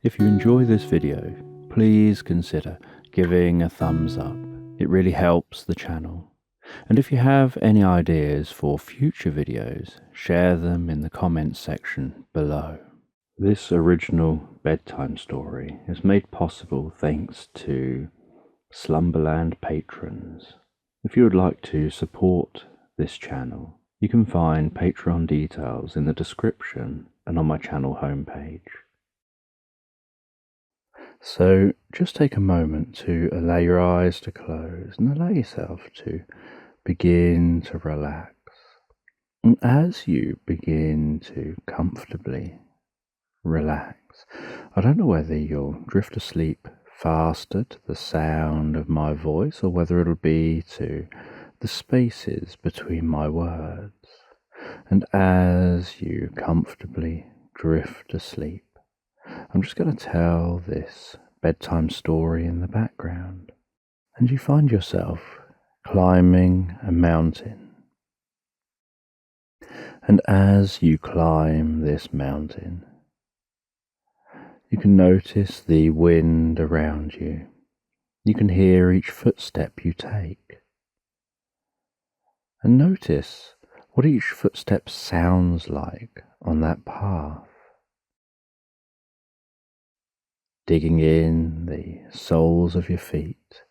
If you enjoy this video, please consider giving a thumbs up. It really helps the channel. And if you have any ideas for future videos, share them in the comments section below. This original bedtime story is made possible thanks to Slumberland patrons. If you would like to support this channel, you can find Patreon details in the description and on my channel homepage. So just take a moment to allow your eyes to close and allow yourself to begin to relax. And as you begin to comfortably relax, I don't know whether you'll drift asleep faster to the sound of my voice or whether it'll be to the spaces between my words. And as you comfortably drift asleep, I'm just going to tell this bedtime story in the background, and you find yourself climbing a mountain. And as you climb this mountain, you can notice the wind around you. You can hear each footstep you take. And notice what each footstep sounds like on that path. Digging in the soles of your feet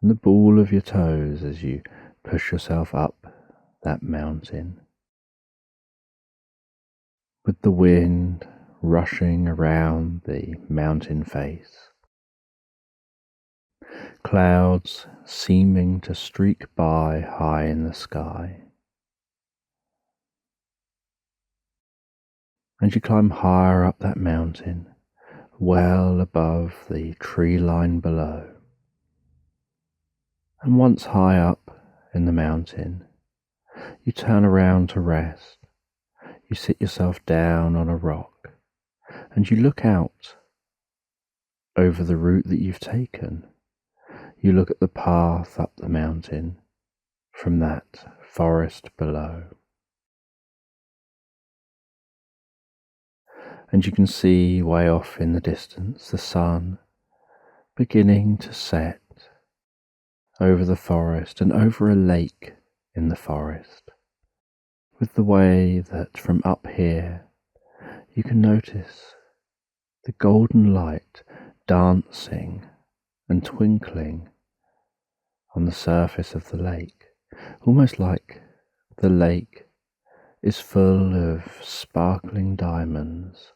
and the ball of your toes as you push yourself up that mountain. With the wind rushing around the mountain face, clouds seeming to streak by high in the sky. And you climb higher up that mountain, well above the tree line below. And once high up in the mountain, you turn around to rest. You sit yourself down on a rock and you look out over the route that you've taken. You look at the path up the mountain from that forest below. And you can see way off in the distance the sun beginning to set over the forest and over a lake in the forest, with the way that from up here you can notice the golden light dancing and twinkling on the surface of the lake, almost like the lake is full of sparkling diamonds,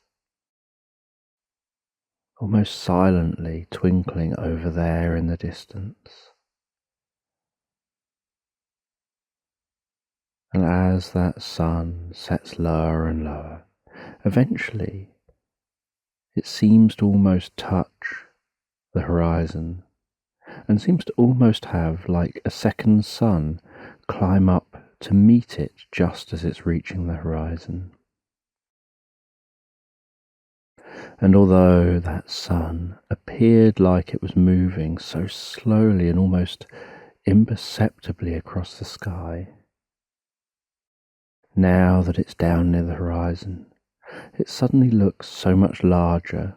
almost silently twinkling over there in the distance. And as that sun sets lower and lower, eventually it seems to almost touch the horizon and seems to almost have like a second sun climb up to meet it just as it's reaching the horizon. And although that sun appeared like it was moving so slowly and almost imperceptibly across the sky, now that it's down near the horizon, it suddenly looks so much larger,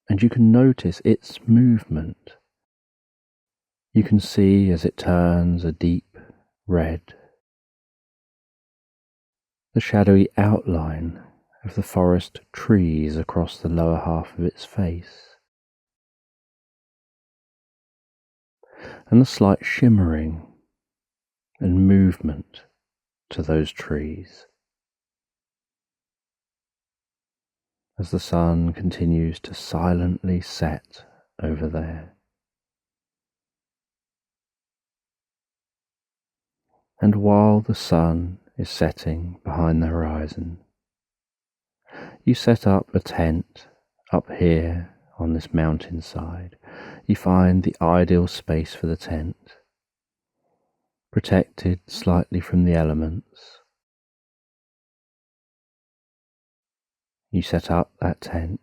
and you can notice its movement. You can see as it turns a deep red, the shadowy outline of the forest trees across the lower half of its face, and the slight shimmering and movement to those trees as the sun continues to silently set over there. And while the sun is setting behind the horizon, you set up a tent up here on this mountainside. You find the ideal space for the tent, protected slightly from the elements. You set up that tent.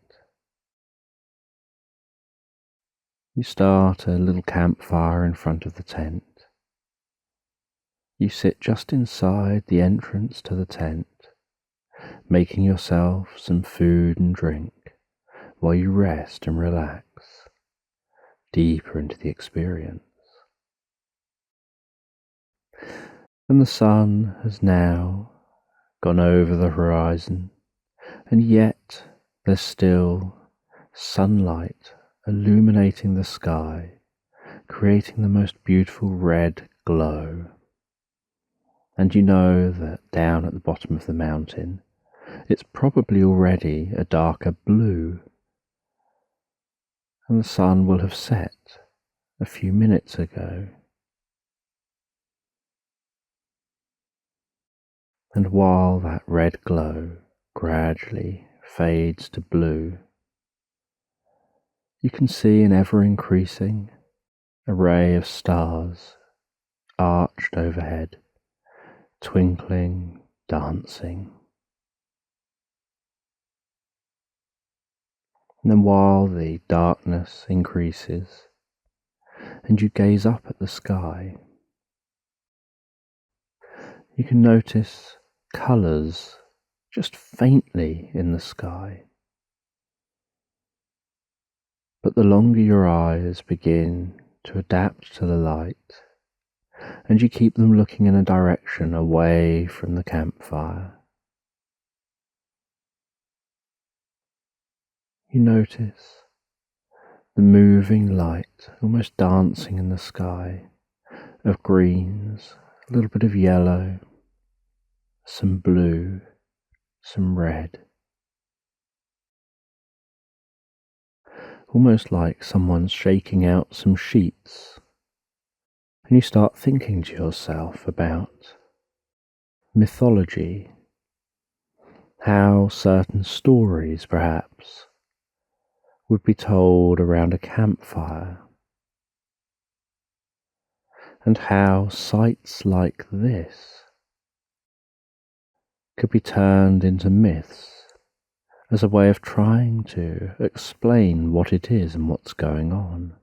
You start a little campfire in front of the tent. You sit just inside the entrance to the tent, making yourself some food and drink while you rest and relax deeper into the experience. And the sun has now gone over the horizon, and yet there's still sunlight illuminating the sky, creating the most beautiful red glow. And you know that down at the bottom of the mountain, it's probably already a darker blue, and the sun will have set a few minutes ago. And while that red glow gradually fades to blue, you can see an ever-increasing array of stars arched overhead, twinkling, dancing. And then while the darkness increases and you gaze up at the sky, you can notice colours just faintly in the sky. But the longer your eyes begin to adapt to the light, and you keep them looking in a direction away from the campfire, you notice the moving light almost dancing in the sky of greens, a little bit of yellow, some blue, some red. Almost like someone's shaking out some sheets, and you start thinking to yourself about mythology, how certain stories perhaps would be told around a campfire, and how sights like this could be turned into myths as a way of trying to explain what it is and what's going on.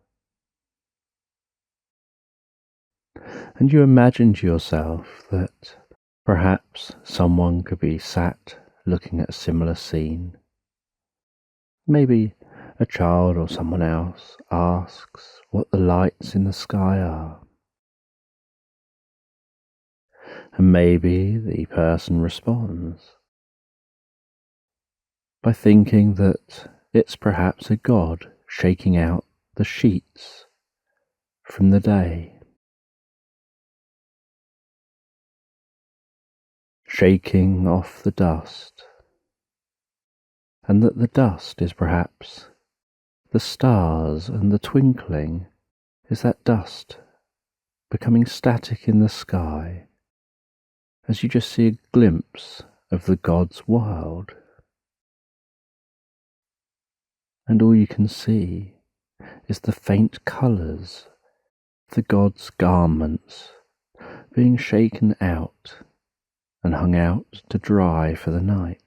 And you imagine to yourself that perhaps someone could be sat looking at a similar scene. Maybe a child or someone else asks what the lights in the sky are. And maybe the person responds by thinking that it's perhaps a god shaking out the sheets from the day, shaking off the dust, and that the dust is perhaps the stars, and the twinkling is that dust becoming static in the sky as you just see a glimpse of the god's world. And all you can see is the faint colours of the god's garments being shaken out and hung out to dry for the night.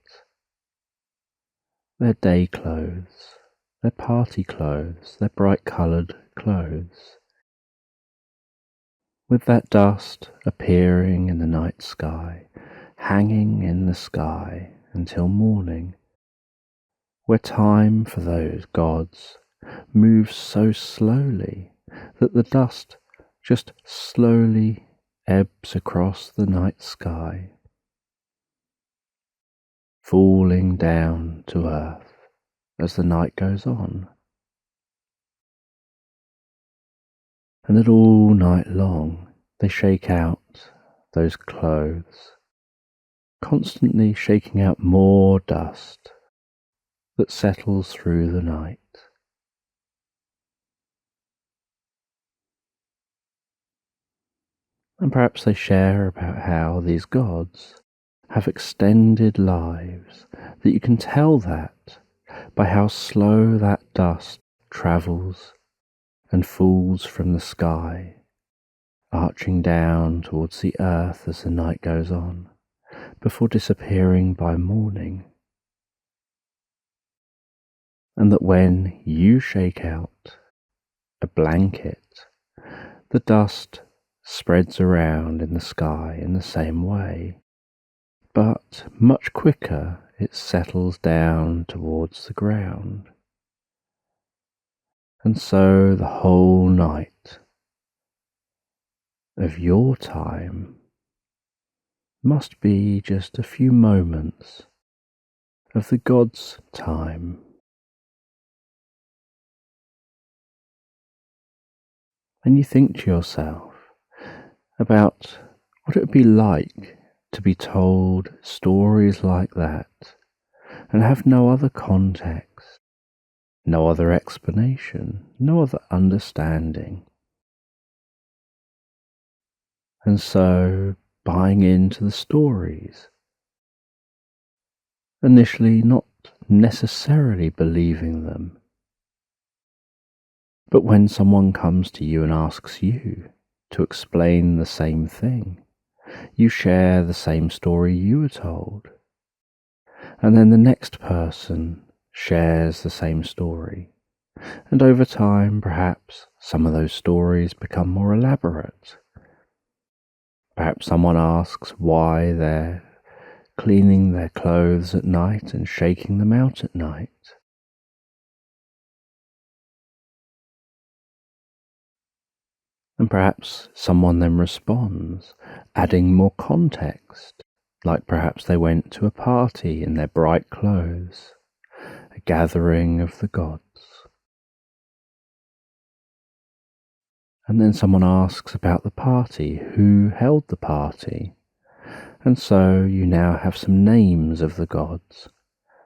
Their day clothes, their party clothes, their bright coloured clothes, with that dust appearing in the night sky, hanging in the sky until morning, where time for those gods moves so slowly that the dust just slowly ebbs across the night sky, falling down to earth as the night goes on. And that all night long they shake out those clothes, constantly shaking out more dust that settles through the night. And perhaps they share about how these gods have extended lives, that you can tell that by how slow that dust travels and falls from the sky, arching down towards the earth as the night goes on, before disappearing by morning. And that when you shake out a blanket, the dust spreads around in the sky in the same way, but much quicker it settles down towards the ground. And so the whole night of your time must be just a few moments of the God's time. And you think to yourself about what it would be like to be told stories like that and have no other context, no other explanation, no other understanding. And so buying into the stories, initially not necessarily believing them, but when someone comes to you and asks you to explain the same thing, you share the same story you were told. And then the next person shares the same story. And over time, perhaps some of those stories become more elaborate. Perhaps someone asks why they're cleaning their clothes at night and shaking them out at night. And perhaps someone then responds, adding more context, like perhaps they went to a party in their bright clothes, a gathering of the gods. And then someone asks about the party, who held the party. And so you now have some names of the gods,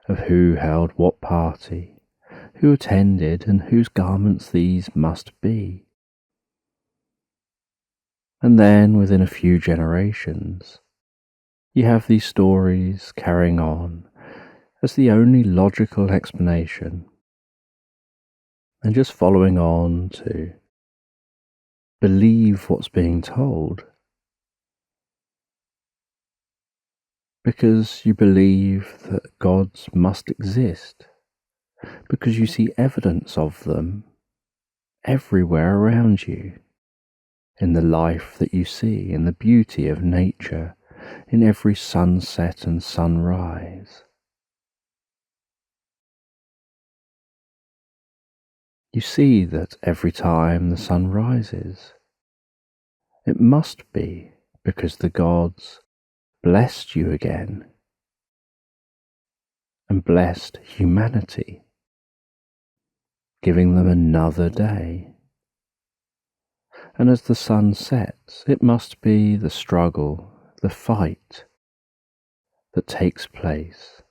of who held what party, who attended, and whose garments these must be. And then within a few generations, you have these stories carrying on as the only logical explanation, and just following on to believe what's being told, because you believe that gods must exist, because you see evidence of them everywhere around you, in the life that you see, in the beauty of nature, in every sunset and sunrise. You see that every time the sun rises, it must be because the gods blessed you again and blessed humanity, giving them another day. And as the sun sets, it must be the struggle, the fight that takes place,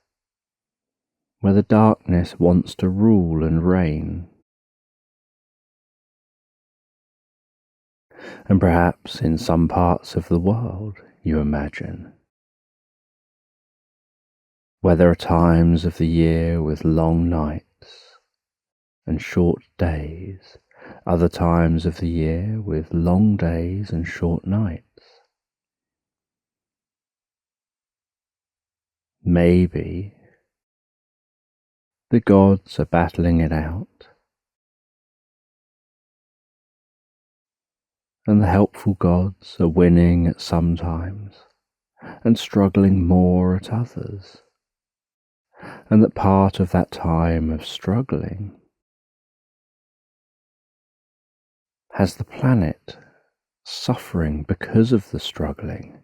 where the darkness wants to rule and reign. And perhaps in some parts of the world, you imagine, where there are times of the year with long nights and short days, other times of the year with long days and short nights. Maybe the gods are battling it out, and the helpful gods are winning at some times and struggling more at others, and that part of that time of struggling has the planet suffering because of the struggling,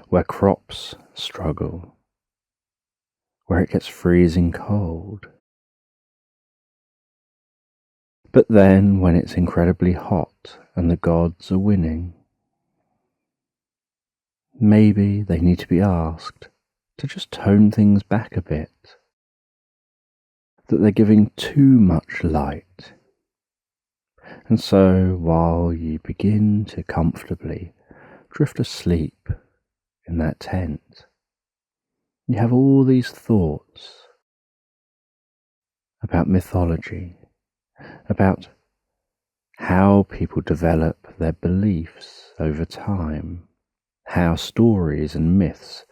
where crops struggle, where it gets freezing cold. But then when it's incredibly hot and the gods are winning, maybe they need to be asked to just tone things back a bit, that they're giving too much light. And so while you begin to comfortably drift asleep in that tent, you have all these thoughts about mythology, about how people develop their beliefs over time, how stories and myths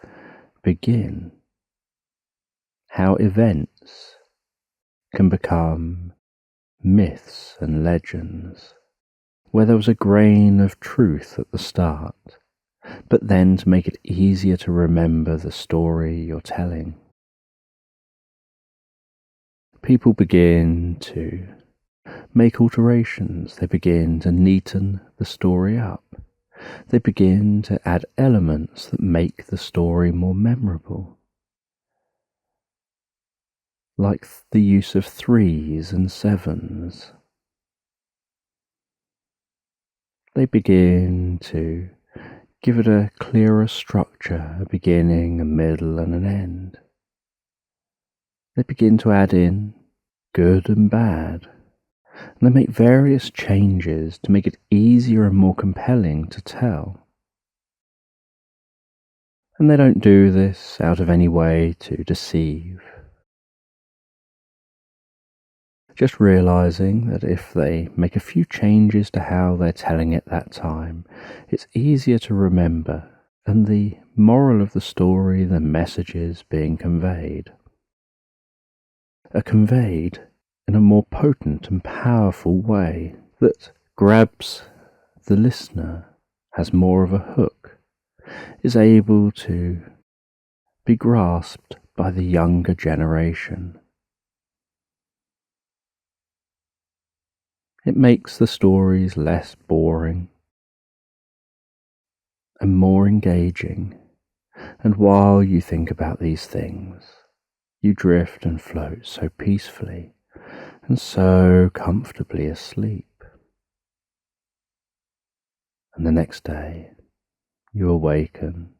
begin, how events can become myths and legends, where there was a grain of truth at the start, but then to make it easier to remember the story you're telling, people begin to make alterations. They begin to neaten the story up. They begin to add elements that make the story more memorable, like the use of 3s and 7s. They begin to give it a clearer structure, a beginning, a middle, and an end. They begin to add in good and bad, and they make various changes to make it easier and more compelling to tell. And they don't do this out of any way to deceive. Just realizing that if they make a few changes to how they're telling it that time, it's easier to remember, and the moral of the story, the messages being conveyed, are conveyed in a more potent and powerful way that grabs the listener, has more of a hook, is able to be grasped by the younger generation. It makes the stories less boring and more engaging, and while you think about these things, you drift and float so peacefully and so comfortably asleep. And the next day, you awaken.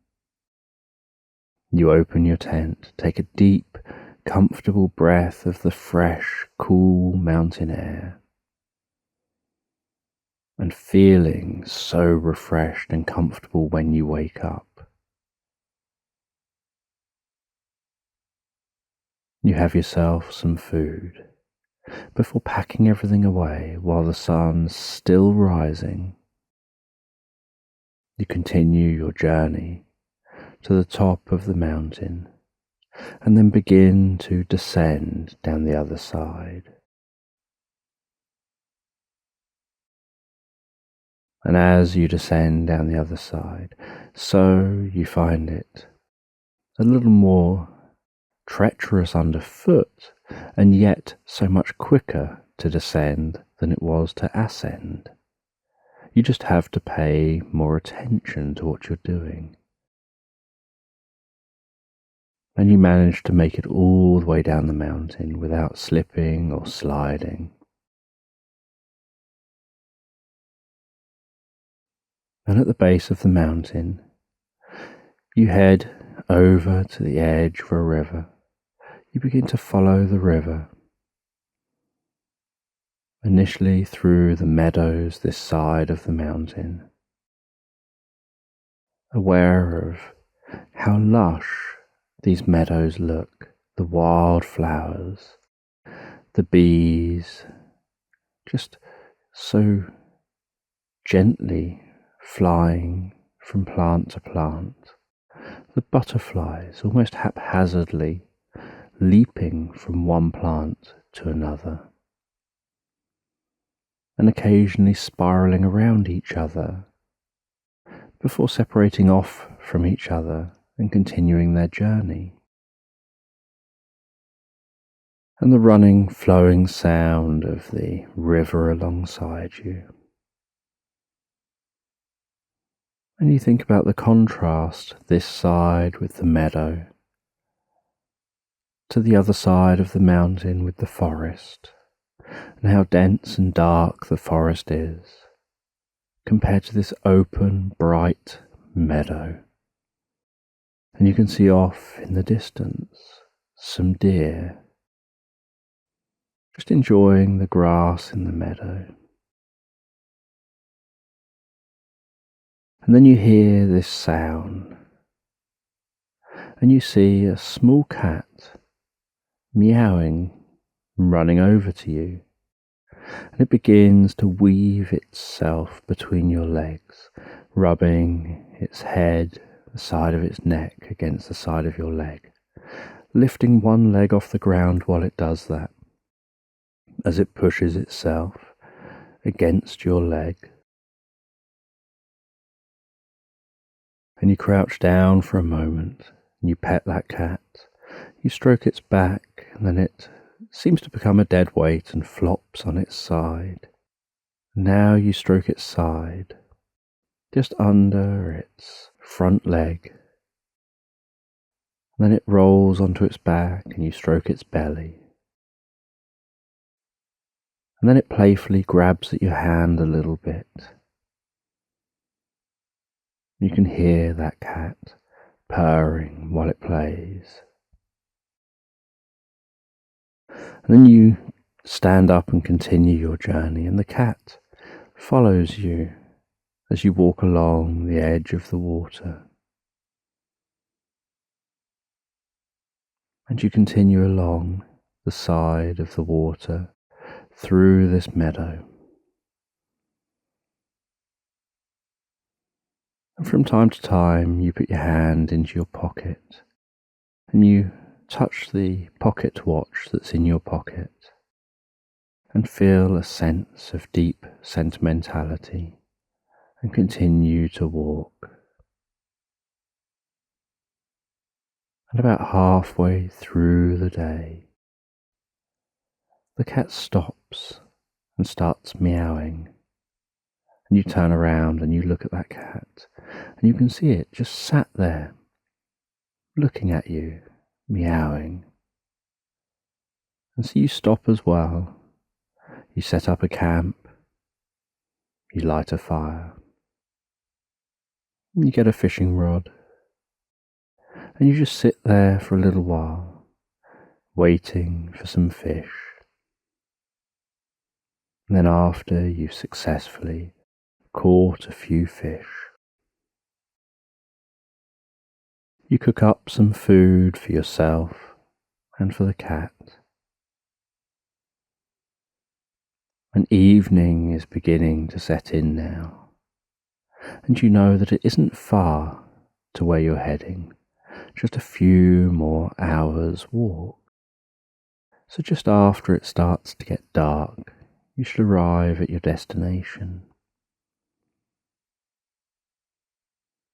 You open your tent, take a deep, comfortable breath of the fresh, cool mountain air, and feeling so refreshed and comfortable when you wake up. You have yourself some food before packing everything away while the sun's still rising. You continue your journey to the top of the mountain and then begin to descend down the other side. And as you descend down the other side, so you find it a little more treacherous underfoot, and yet so much quicker to descend than it was to ascend. You just have to pay more attention to what you're doing. And you manage to make it all the way down the mountain without slipping or sliding. And at the base of the mountain, you head over to the edge of a river. You begin to follow the river, initially through the meadows this side of the mountain, aware of how lush these meadows look, the wildflowers, the bees, just so gently flying from plant to plant, the butterflies almost haphazardly leaping from one plant to another, and occasionally spiraling around each other before separating off from each other and continuing their journey. And the running, flowing sound of the river alongside you. And you think about the contrast this side with the meadow, to the other side of the mountain with the forest, and how dense and dark the forest is, compared to this open, bright meadow. And you can see off in the distance some deer, just enjoying the grass in the meadow. And then you hear this sound, and you see a small cat meowing and running over to you. And it begins to weave itself between your legs, rubbing its head, the side of its neck against the side of your leg, lifting one leg off the ground while it does that, as it pushes itself against your leg. And you crouch down for a moment, and you pet that cat, you stroke its back, and then it seems to become a dead weight and flops on its side. Now you stroke its side, just under its front leg. Then it rolls onto its back and you stroke its belly. And then it playfully grabs at your hand a little bit. You can hear that cat purring while it plays. And then you stand up and continue your journey, and the cat follows you as you walk along the edge of the water. And you continue along the side of the water through this meadow. And from time to time you put your hand into your pocket and you touch the pocket watch that's in your pocket and feel a sense of deep sentimentality and continue to walk. And about halfway through the day, the cat stops and starts meowing. And you turn around and you look at that cat and you can see it just sat there looking at you, meowing. And so you stop as well. You set up a camp, you light a fire, you get a fishing rod, and you just sit there for a little while, waiting for some fish. And then after you've successfully caught a few fish, you cook up some food for yourself and for the cat. An evening is beginning to set in now, and you know that it isn't far to where you're heading, just a few more hours' walk. So just after it starts to get dark, you should arrive at your destination.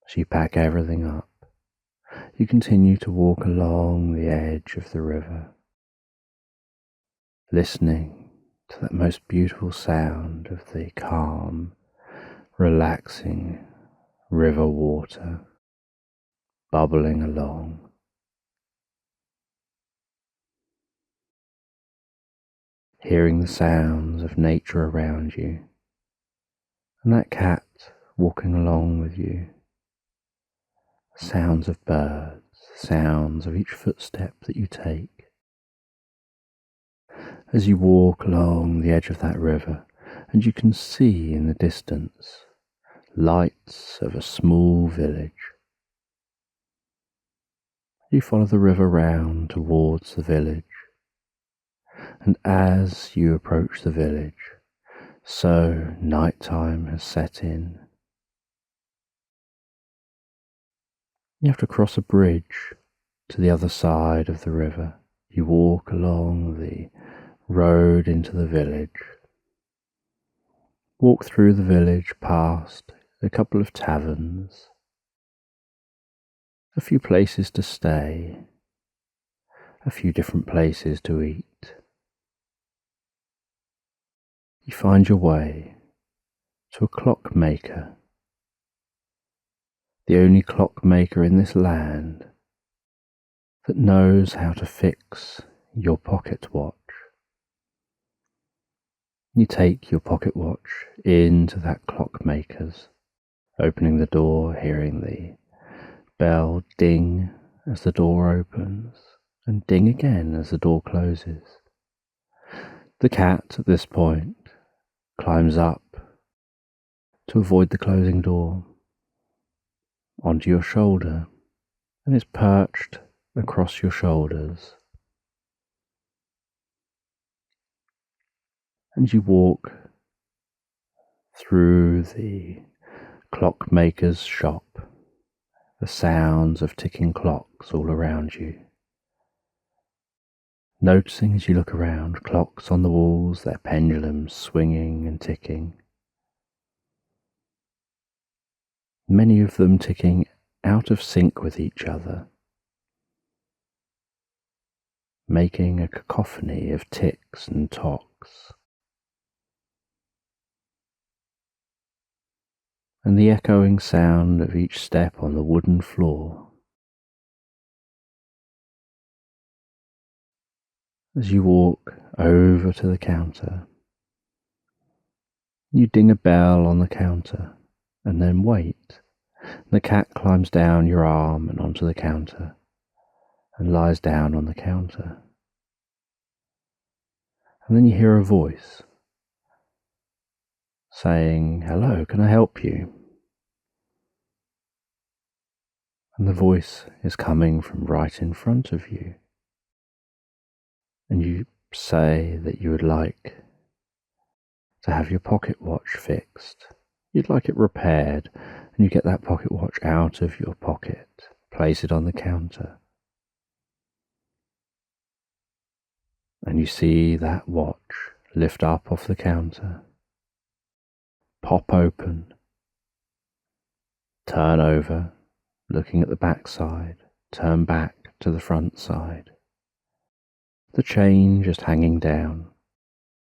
So you pack everything up. You continue to walk along the edge of the river, listening to that most beautiful sound of the calm, relaxing river water bubbling along. Hearing the sounds of nature around you, and that cat walking along with you. Sounds of birds, sounds of each footstep that you take. As you walk along the edge of that river, and you can see in the distance lights of a small village. You follow the river round towards the village, and as you approach the village, so nighttime has set in. You have to cross a bridge to the other side of the river. You walk along the road into the village. Walk through the village past a couple of taverns, a few places to stay, a few different places to eat. You find your way to a clockmaker, the only clockmaker in this land that knows how to fix your pocket watch. You take your pocket watch into that clockmaker's, opening the door, hearing the bell ding as the door opens, and ding again as the door closes. The cat, at this point, climbs up to avoid the closing door onto your shoulder, and is perched across your shoulders. And you walk through the clockmaker's shop, the sounds of ticking clocks all around you. Noticing as you look around, clocks on the walls, their pendulums swinging and ticking. Many of them ticking out of sync with each other. making a cacophony of ticks and tocks, and the echoing sound of each step on the wooden floor. As you walk over to the counter, you ding a bell on the counter and then wait. The cat climbs down your arm and onto the counter and lies down on the counter. And then you hear a voice saying, "Hello, can I help you?" And the voice is coming from right in front of you. And you say that you would like to have your pocket watch fixed. You'd like it repaired, and you get that pocket watch out of your pocket, place it on the counter, and you see that watch lift up off the counter, pop open, turn over, looking at the back side, turn back to the front side. The chain just hanging down,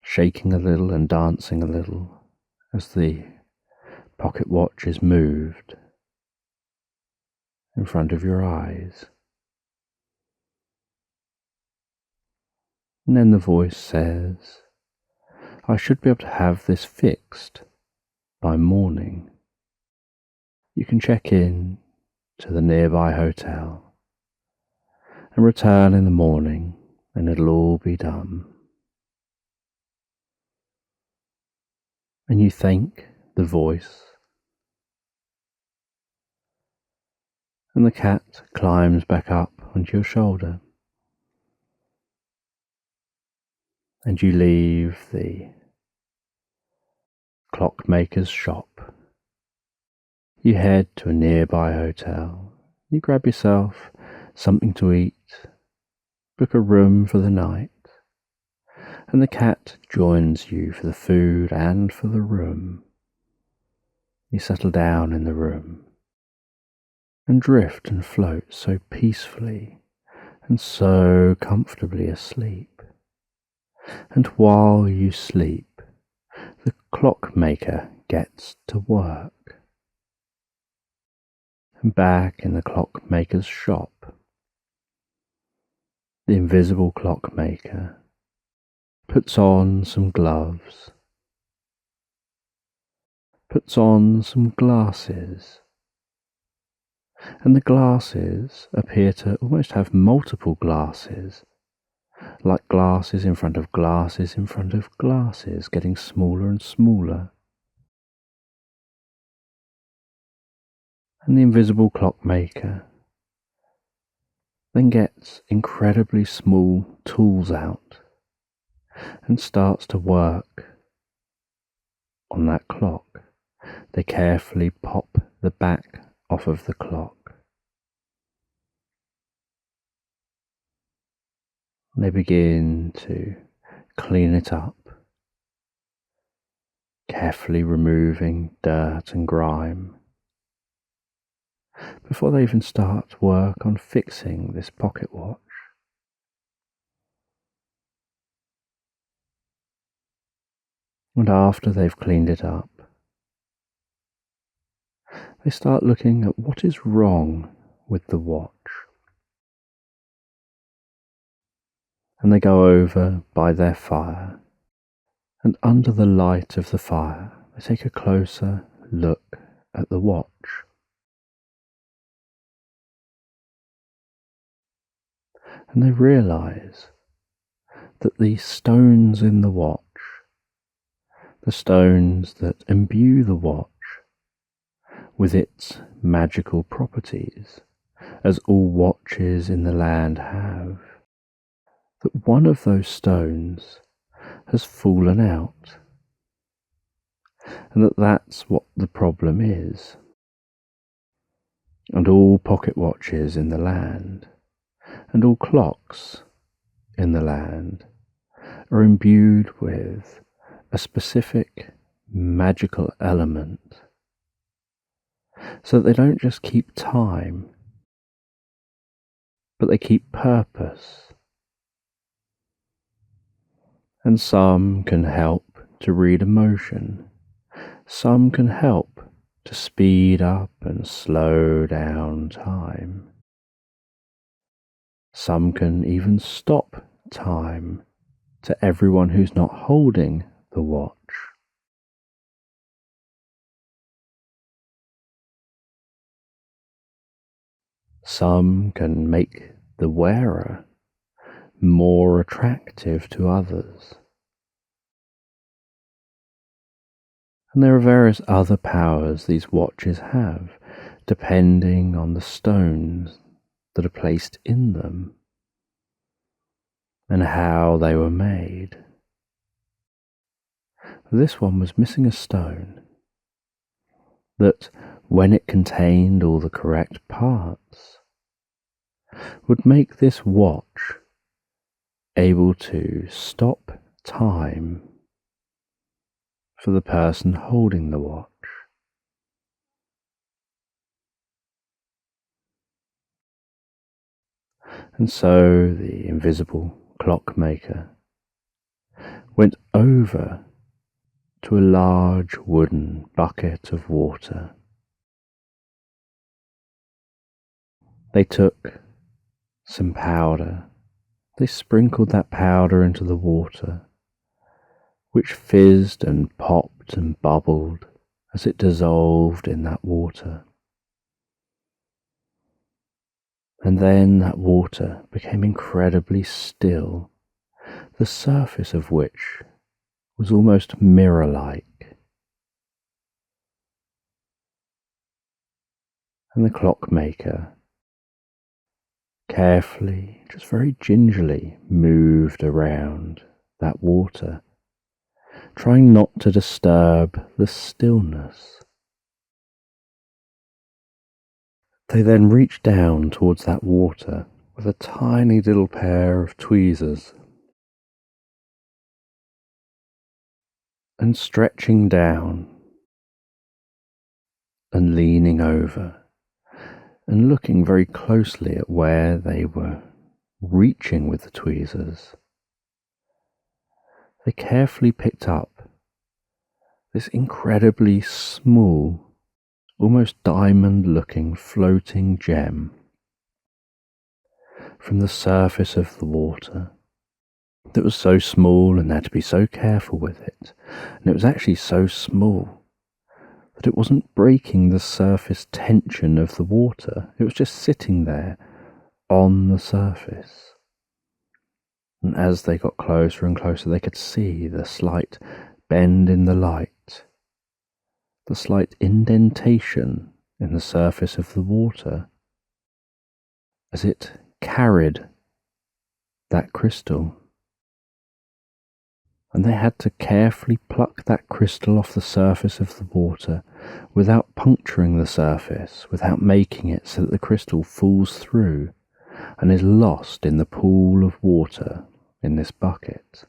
shaking a little and dancing a little as the pocket watch is moved in front of your eyes. And then the voice says, "I should be able to have this fixed by morning. You can check in to the nearby hotel and return in the morning and it'll all be done." And you thank the voice, and the cat climbs back up onto your shoulder, and you leave the clockmaker's shop. You head to a nearby hotel. You grab yourself something to eat, book a room for the night, and the cat joins you for the food and for the room. You settle down in the room and drift and float so peacefully and so comfortably asleep. And while you sleep, the clockmaker gets to work. And back in the clockmaker's shop, the invisible clockmaker puts on some gloves, puts on some glasses, and the glasses appear to almost have multiple glasses, like glasses in front of glasses in front of glasses, getting smaller and smaller. And the invisible clockmaker then gets incredibly small tools out and starts to work on that clock. They carefully pop the back off of the clock. They begin to clean it up, carefully removing dirt and grime, before they even start work on fixing this pocket watch. And after they've cleaned it up, they start looking at what is wrong with the watch. And they go over by their fire, and under the light of the fire, they take a closer look at the watch. And they realize that the stones in the watch, the stones that imbue the watch with its magical properties, as all watches in the land have, that one of those stones has fallen out, and that's what the problem is. And all pocket watches in the land, and all clocks in the land, are imbued with a specific magical element, so that they don't just keep time, but they keep purpose. And some can help to read emotion. Some can help to speed up and slow down time. Some can even stop time to everyone who's not holding the watch. Some can make the wearer more attractive to others. And there are various other powers these watches have, depending on the stones that are placed in them and how they were made. This one was missing a stone that, when it contained all the correct parts, would make this watch able to stop time for the person holding the watch. And so the invisible clockmaker went over to a large wooden bucket of water. They took some powder. They sprinkled that powder into the water, which fizzed and popped and bubbled as it dissolved in that water. And then that water became incredibly still, the surface of which was almost mirror-like. And the clockmaker carefully, just very gingerly, moved around that water, trying not to disturb the stillness. They then reached down towards that water with a tiny little pair of tweezers, and stretching down and leaning over and looking very closely at where they were reaching with the tweezers, they carefully picked up this incredibly small, almost diamond-looking floating gem from the surface of the water that was so small, and they had to be so careful with it. And it was actually so small that it wasn't breaking the surface tension of the water. It was just sitting there on the surface. And as they got closer and closer, they could see the slight bend in the light, the slight indentation in the surface of the water as it carried that crystal. And they had to carefully pluck that crystal off the surface of the water without puncturing the surface, without making it so that the crystal falls through and is lost in the pool of water in this bucket.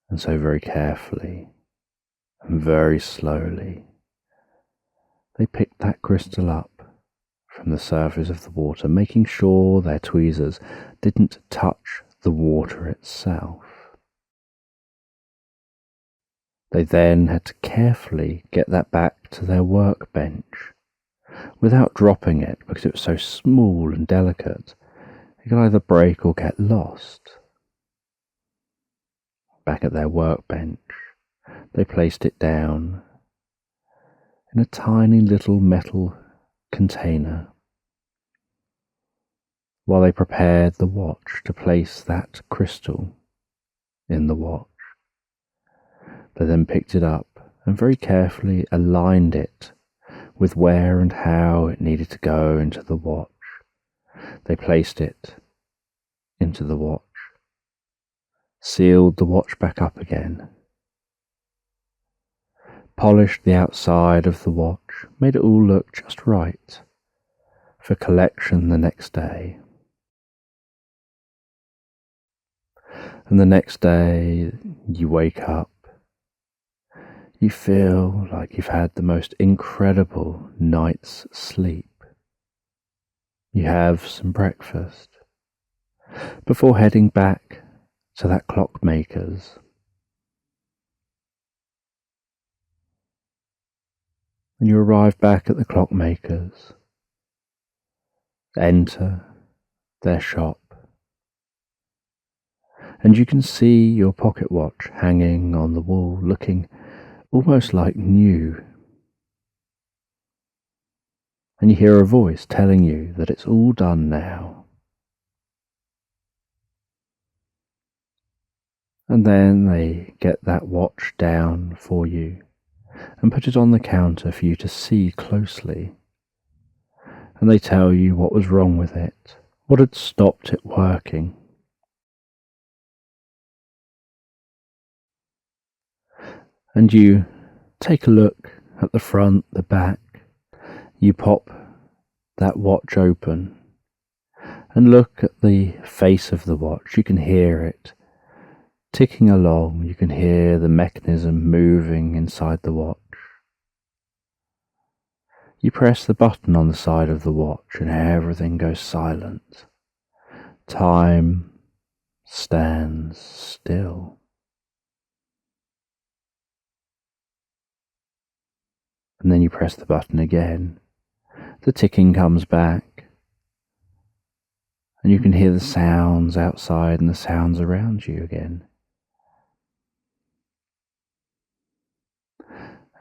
And so very carefully and very slowly, they picked that crystal up from the surface of the water, making sure their tweezers didn't touch the water itself. They then had to carefully get that back to their workbench without dropping it, because it was so small and delicate it could either break or get lost. Back at their workbench, they placed it down in a tiny little metal container while they prepared the watch to place that crystal in the watch. They then picked it up and very carefully aligned it with where and how it needed to go into the watch. They placed it into the watch, sealed the watch back up again, polished the outside of the watch, made it all look just right for collection the next day. And the next day you wake up, you feel like you've had the most incredible night's sleep. You have some breakfast before heading back to that clockmaker's. And you arrive back at the clockmaker's, enter their shop, and you can see your pocket watch hanging on the wall, looking almost like new. And you hear a voice telling you that it's all done now. And then they get that watch down for you and put it on the counter for you to see closely. And they tell you what was wrong with it, what had stopped it working. And you take a look at the front, the back. You pop that watch open and look at the face of the watch. You can hear it ticking along. You can hear the mechanism moving inside the watch. You press the button on the side of the watch and everything goes silent. Time stands still. And then you press the button again. The ticking comes back. And you can hear the sounds outside and the sounds around you again.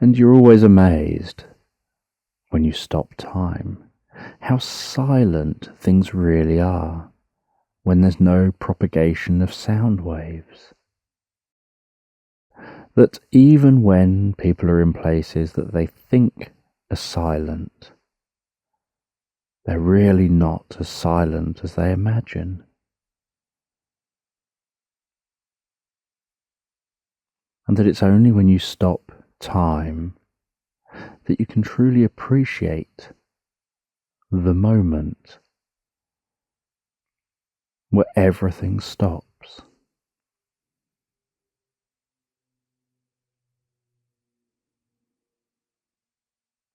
And you're always amazed when you stop time, how silent things really are when there's no propagation of sound waves. That even when people are in places that they think are silent, they're really not as silent as they imagine. And that it's only when you stop time that you can truly appreciate the moment where everything stops.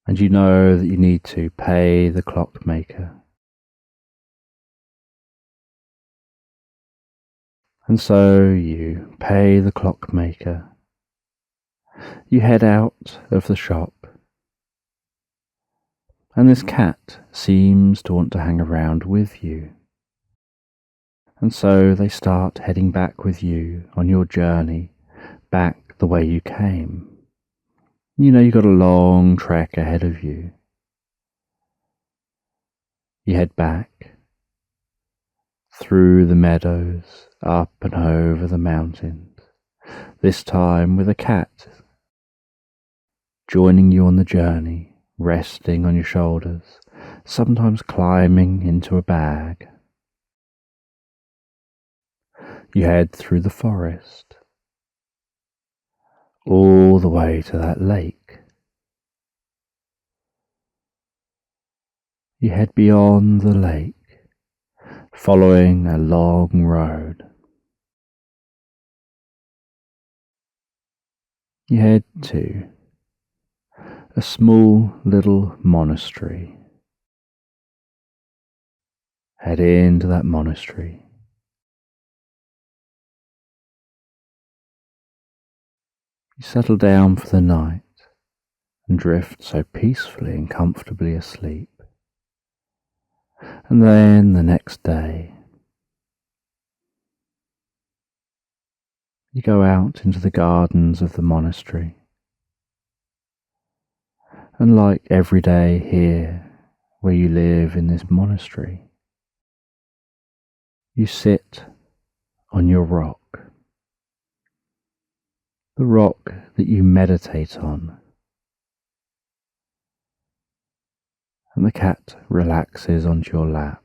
And you know that you need to pay the clockmaker. And so you pay the clockmaker. You head out of the shop. And this cat seems to want to hang around with you. And so they start heading back with you on your journey back the way you came. You know you've got a long trek ahead of you. You head back through the meadows, up and over the mountains, this time with a cat joining you on the journey, resting on your shoulders, sometimes climbing into a bag. You head through the forest, all the way to that lake. You head beyond the lake, following a long road. You head to a small little monastery. Head into that monastery. You settle down for the night and drift so peacefully and comfortably asleep. And then the next day, you go out into the gardens of the monastery. And like every day here, where you live in this monastery, you sit on your rock, the rock that you meditate on. And the cat relaxes onto your lap,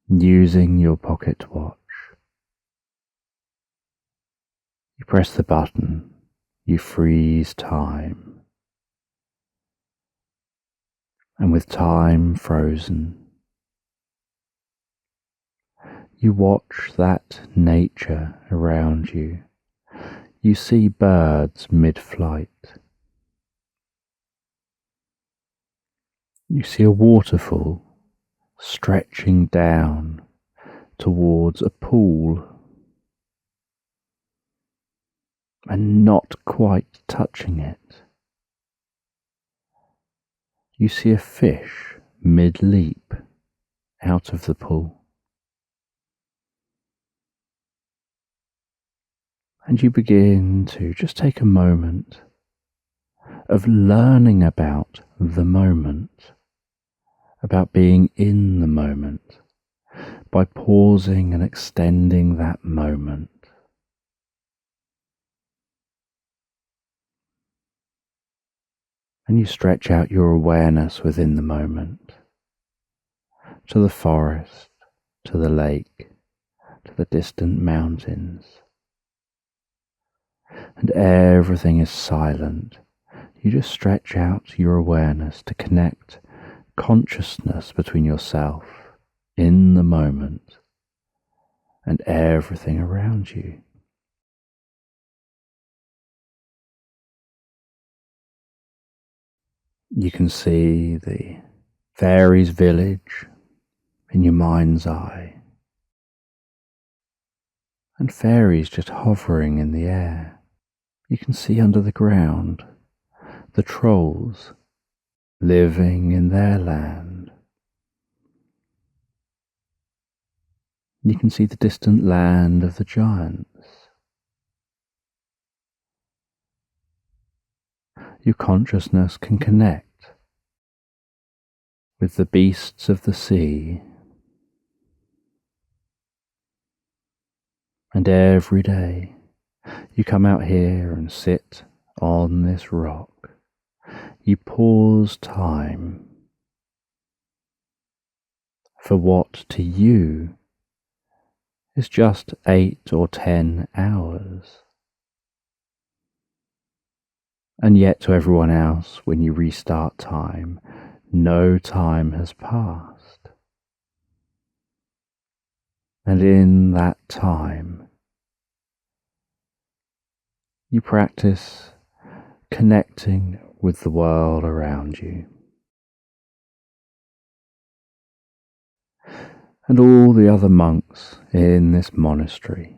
using your pocket watch. You press the button, you freeze time. And with time frozen, you watch that nature around you. You see birds mid-flight. You see a waterfall stretching down towards a pool and not quite touching it. You see a fish mid-leap out of the pool. And you begin to just take a moment of learning about the moment, about being in the moment, by pausing and extending that moment. And you stretch out your awareness within the moment, to the forest, to the lake, to the distant mountains. And everything is silent. You just stretch out your awareness to connect consciousness between yourself in the moment and everything around you. You can see the fairies' village in your mind's eye, and fairies just hovering in the air. You can see under the ground the trolls living in their land. You can see the distant land of the giants. Your consciousness can connect with the beasts of the sea. And every day you come out here and sit on this rock. You pause time for what to you is just 8 or 10 hours. And yet to everyone else, when you restart time, no time has passed. And in that time, you practice connecting with the world around you. And all the other monks in this monastery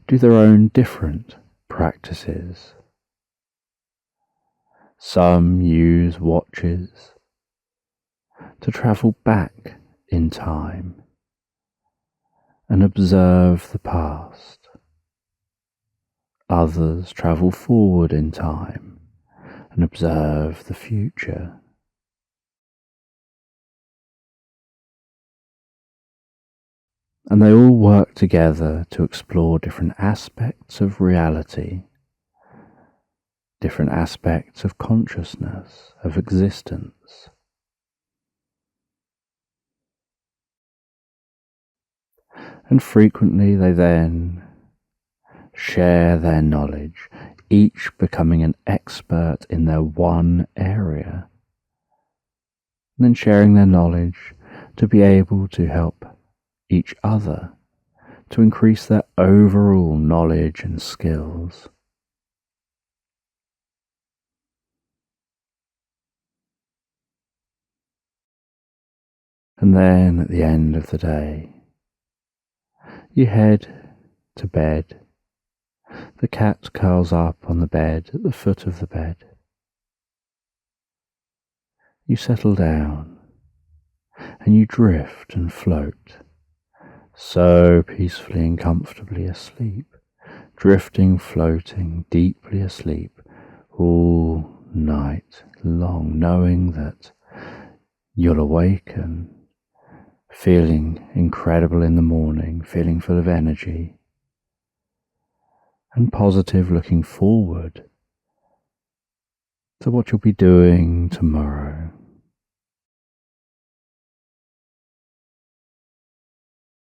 do their own different practices. Some use watches to travel back in time and observe the past. Others travel forward in time and observe the future. And they all work together to explore different aspects of reality, different aspects of consciousness, of existence. And frequently they then share their knowledge, each becoming an expert in their one area, and then sharing their knowledge to be able to help each other to increase their overall knowledge and skills. And then at the end of the day, you head to bed. The cat curls up on the bed at the foot of the bed. You settle down and you drift and float, so peacefully and comfortably asleep, drifting, floating, deeply asleep all night long, knowing that you'll awaken feeling incredible in the morning, feeling full of energy and positive, looking forward to what you'll be doing tomorrow.